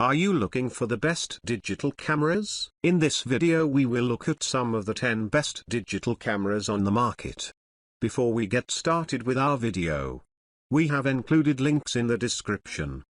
Are you looking for the best digital cameras? In this video we will look at some of the 10 best digital cameras on the market. Before we get started with our video, we have included links in the description.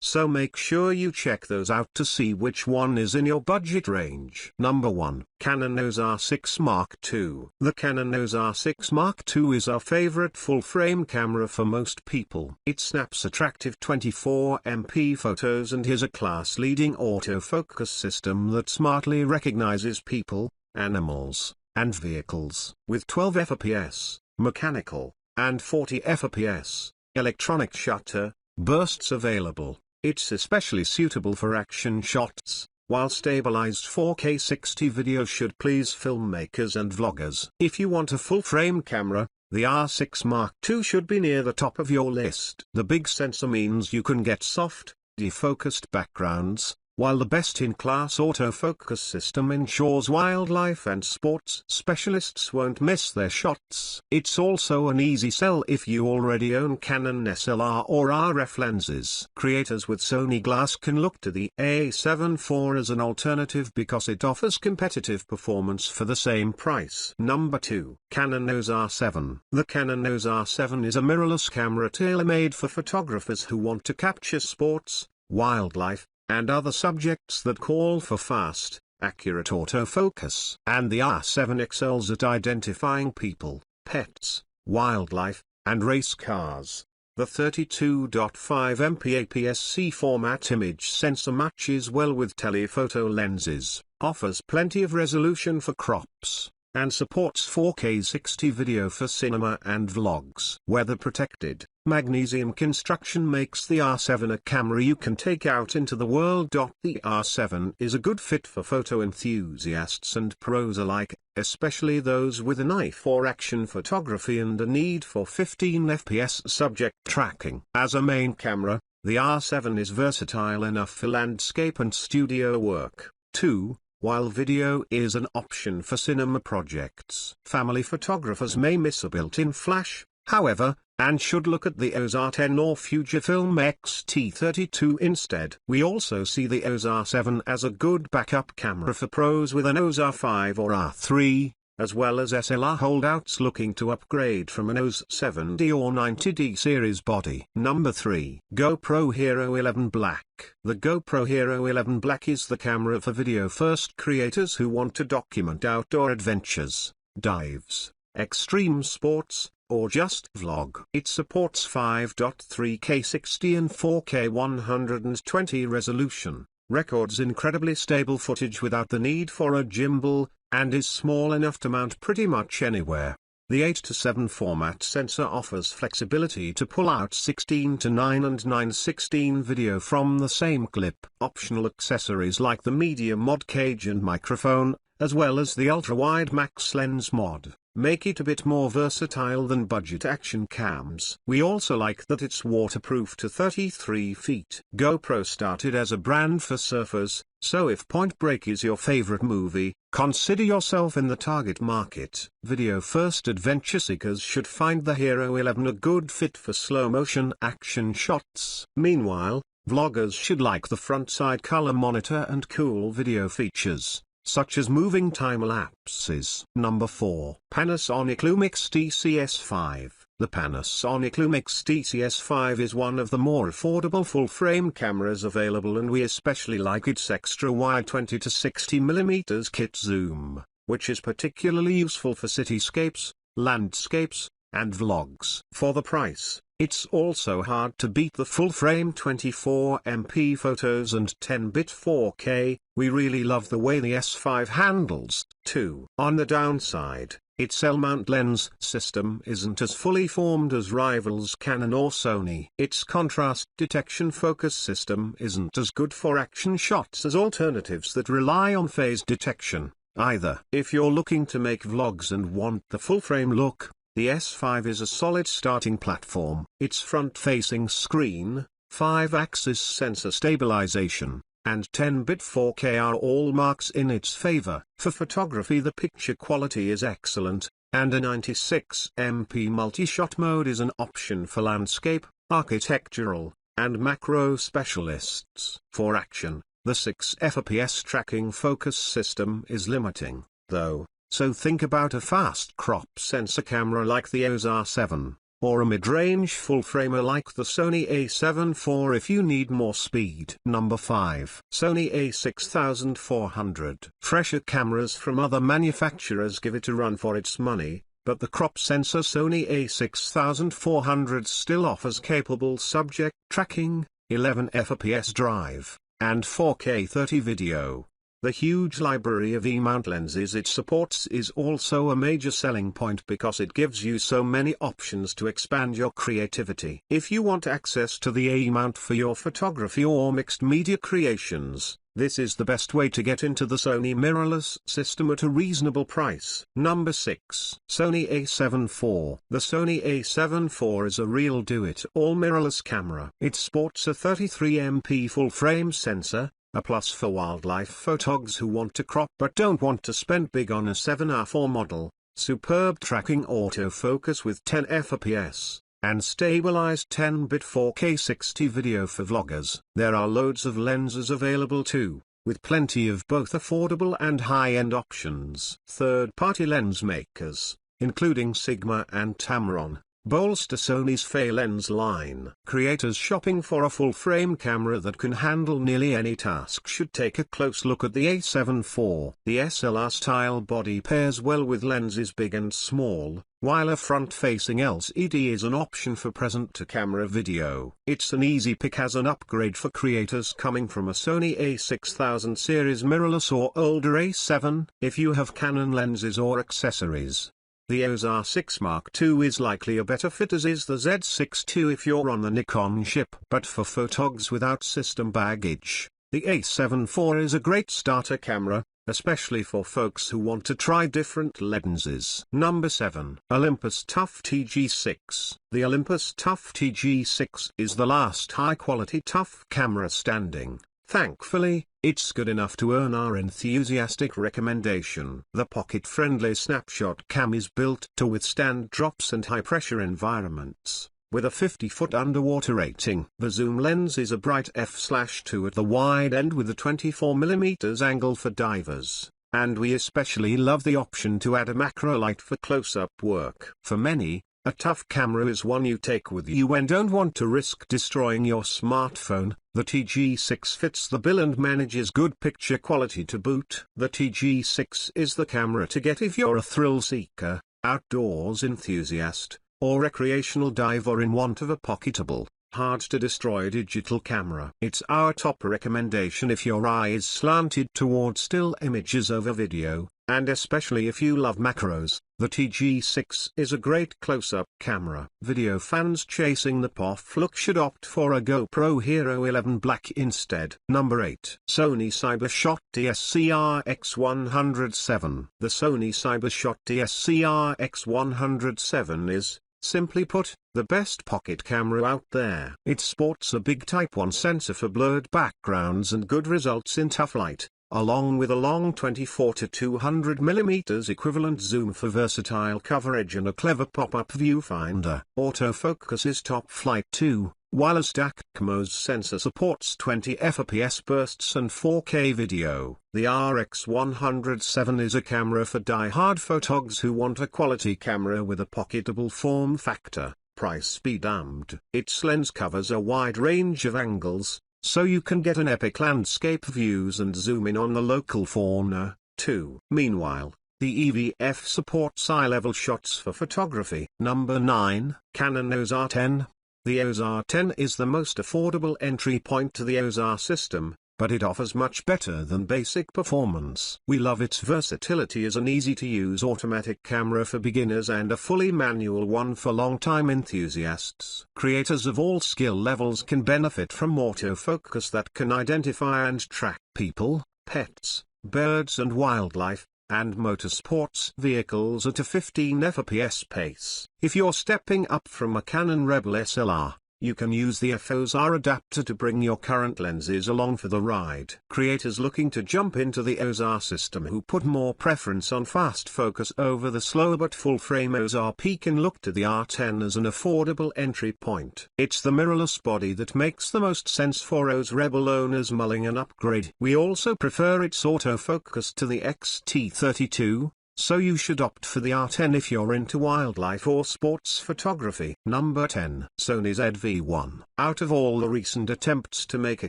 So make sure you check those out to see which one is in your budget range. Number 1. Canon EOS R6 Mark II. The Canon EOS R6 Mark II is our favorite full-frame camera for most people. It snaps attractive 24MP photos and has a class-leading autofocus system that smartly recognizes people, animals, and vehicles. With 12 fps, mechanical, and 40 fps, electronic shutter bursts available. It's especially suitable for action shots, while stabilized 4K 60 video should please filmmakers and vloggers. If you want a full-frame camera, the R6 Mark II should be near the top of your list. The big sensor means you can get soft, defocused backgrounds, while the best-in-class autofocus system ensures wildlife and sports specialists won't miss their shots. It's also an easy sell if you already own Canon SLR or RF lenses. Creators with Sony Glass can look to the A7 IV as an alternative because it offers competitive performance for the same price. Number 2. Canon EOS R7. The Canon EOS R7 is a mirrorless camera tailor-made for photographers who want to capture sports, wildlife, and other subjects that call for fast, accurate autofocus. And the R7 excels at identifying people, pets, wildlife, and race cars. The 32.5MP APS-C format image sensor matches well with telephoto lenses, offers plenty of resolution for crops, and supports 4K 60 video for cinema and vlogs. Weather protected, magnesium construction makes the R7 a camera you can take out into the world. The R7 is a good fit for photo enthusiasts and pros alike, especially those with an eye for action photography and a need for 15 fps subject tracking. As a main camera, the R7 is versatile enough for landscape and studio work, too, while video is an option for cinema projects. Family photographers may miss a built-in flash, however, and should look at the EOS R10 or Fujifilm X-T32 instead. We also see the EOS R7 as a good backup camera for pros with an EOS R5 or R3, as well as SLR holdouts looking to upgrade from an EOS 70 or 90D series body. Number 3. GoPro Hero 11 Black. The GoPro Hero 11 Black is the camera for video-first creators who want to document outdoor adventures, dives, extreme sports, or just vlog. It supports 5.3K 60 and 4K 120 resolution, records incredibly stable footage without the need for a gimbal, and is small enough to mount pretty much anywhere. The 8:7 format sensor offers flexibility to pull out 16:9 and 9:16 video from the same clip. Optional accessories like the media mod cage and microphone, as well as the ultra-wide max lens mod, make it a bit more versatile than budget action cams. We also like that it's waterproof to 33 feet. GoPro started as a brand for surfers, so if Point Break is your favorite movie, consider yourself in the target market. Video-first adventure seekers should find the Hero 11 a good fit for slow-motion action shots. Meanwhile, vloggers should like the front-side color monitor and cool video features, such as moving time-lapses. Number 4. Panasonic Lumix TCS5. The Panasonic Lumix TCS5 is one of the more affordable full-frame cameras available, and we especially like its extra-wide 20 to 60mm kit zoom, which is particularly useful for cityscapes, landscapes, and vlogs. For the price, it's also hard to beat the full-frame 24MP photos and 10-bit 4K. We really love the way the S5 handles, too. On the downside, its L-mount lens system isn't as fully formed as rivals Canon or Sony. Its contrast detection focus system isn't as good for action shots as alternatives that rely on phase detection, either. If you're looking to make vlogs and want the full-frame look, the S5 is a solid starting platform. Its front-facing screen, 5-axis sensor stabilization, and 10-bit 4K are all marks in its favor. For photography, the picture quality is excellent, and a 96MP multi-shot mode is an option for landscape, architectural, and macro specialists. For action, the 6 FPS tracking focus system is limiting, though, so think about a fast crop sensor camera like the EOS R7, or a mid-range full-framer like the Sony A7 IV if you need more speed. Number 5. Sony A6400. Fresher cameras from other manufacturers give it a run for its money, but the crop sensor Sony A6400 still offers capable subject tracking, 11 FPS drive, and 4K 30 video. The huge library of E-mount lenses it supports is also a major selling point because it gives you so many options to expand your creativity. If you want access to the E-mount for your photography or mixed media creations, this is the best way to get into the Sony mirrorless system at a reasonable price. Number 6. Sony A7 IV. The Sony A7 IV is a real do-it-all mirrorless camera. It sports a 33MP full-frame sensor, a plus for wildlife photogs who want to crop but don't want to spend big on a 7R4 model, superb tracking autofocus with 10 FPS, and stabilized 10-bit 4K 60 video for vloggers. There are loads of lenses available too, with plenty of both affordable and high-end options. Third-party lens makers, including Sigma and Tamron, bolster Sony's lens line. Creators shopping for a full-frame camera that can handle nearly any task should take a close look at the A7 IV. The SLR-style body pairs well with lenses big and small, while a front-facing LCD is an option for present-to-camera video. It's an easy pick as an upgrade for creators coming from a Sony a6000 series mirrorless or older A7. If you have Canon lenses or accessories, the EOS R6 Mark II is likely a better fit, as is the Z6 II if you're on the Nikon ship. But for photogs without system baggage, the A7 IV is a great starter camera, especially for folks who want to try different lenses. Number 7. Olympus TUF TG6. The Olympus TUF TG6 is the last high-quality TUF camera standing. Thankfully, it's good enough to earn our enthusiastic recommendation. The pocket-friendly snapshot cam is built to withstand drops and high-pressure environments, with a 50-foot underwater rating. The zoom lens is a bright f/2 at the wide end with a 24mm angle for divers, and we especially love the option to add a macro light for close-up work. For many, a TUF camera is one you take with you when don't want to risk destroying your smartphone. The TG6 fits the bill and manages good picture quality to boot. The TG6 is the camera to get if you're a thrill seeker, outdoors enthusiast, or recreational diver in want of a pocketable, hard-to-destroy digital camera. It's our top recommendation if your eye is slanted towards still images over video, and especially if you love macros. The TG6 is a great close-up camera. Video fans chasing the POF look should opt for a GoPro Hero 11 Black instead. Number 8. Sony CyberShot DSC-RX107. The Sony CyberShot DSC-RX107 is, simply put, the best pocket camera out there. It sports a big Type 1 sensor for blurred backgrounds and good results in tough light, along with a long 24 to 200mm equivalent zoom for versatile coverage and a clever pop-up viewfinder. Autofocus is top flight too, while a stacked CMOS sensor supports 20 FPS bursts and 4K video. The RX107 is a camera for die-hard photogs who want a quality camera with a pocketable form factor, price be damned. Its lens covers a wide range of angles, so you can get an epic landscape views and zoom in on the local fauna, too. Meanwhile, the EVF supports eye-level shots for photography. Number 9. Canon EOS R10. The EOS R10 is the most affordable entry point to the EOS R system, but it offers much better than basic performance. We love its versatility as an easy-to-use automatic camera for beginners and a fully manual one for long-time enthusiasts. Creators of all skill levels can benefit from autofocus that can identify and track people, pets, birds and wildlife, and motorsports vehicles at a 15 FPS pace. If you're stepping up from a Canon Rebel SLR, You can use the FOSR adapter to bring your current lenses along for the ride. Creators looking to jump into the EOS R system who put more preference on fast focus over the slower but full-frame EOS RP can look to the R10 as an affordable entry point. It's the mirrorless body that makes the most sense for EOS Rebel owners mulling an upgrade. We also prefer its autofocus to the X-T32. So you should opt for the R10 if you're into wildlife or sports photography. Number 10. Sony ZV-1. Out of all the recent attempts to make a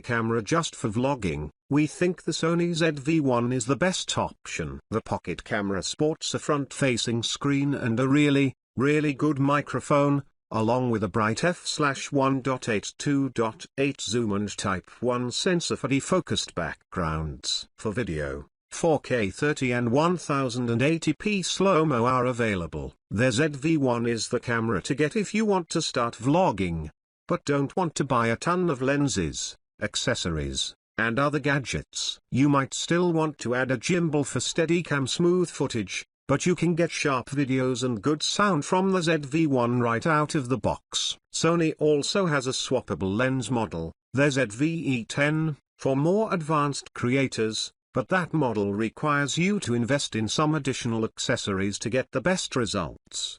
camera just for vlogging, we think the Sony ZV-1 is the best option. The pocket camera sports a front-facing screen and a really good microphone, along with a bright f/1.8 zoom and Type 1 sensor for defocused backgrounds. For video, 4K 30 and 1080p slow-mo are available. The ZV-1 is the camera to get if you want to start vlogging, but don't want to buy a ton of lenses, accessories, and other gadgets. You might still want to add a gimbal for Steadicam smooth footage, but you can get sharp videos and good sound from the ZV-1 right out of the box. Sony also has a swappable lens model, the ZV-E10, for more advanced creators, but that model requires you to invest in some additional accessories to get the best results.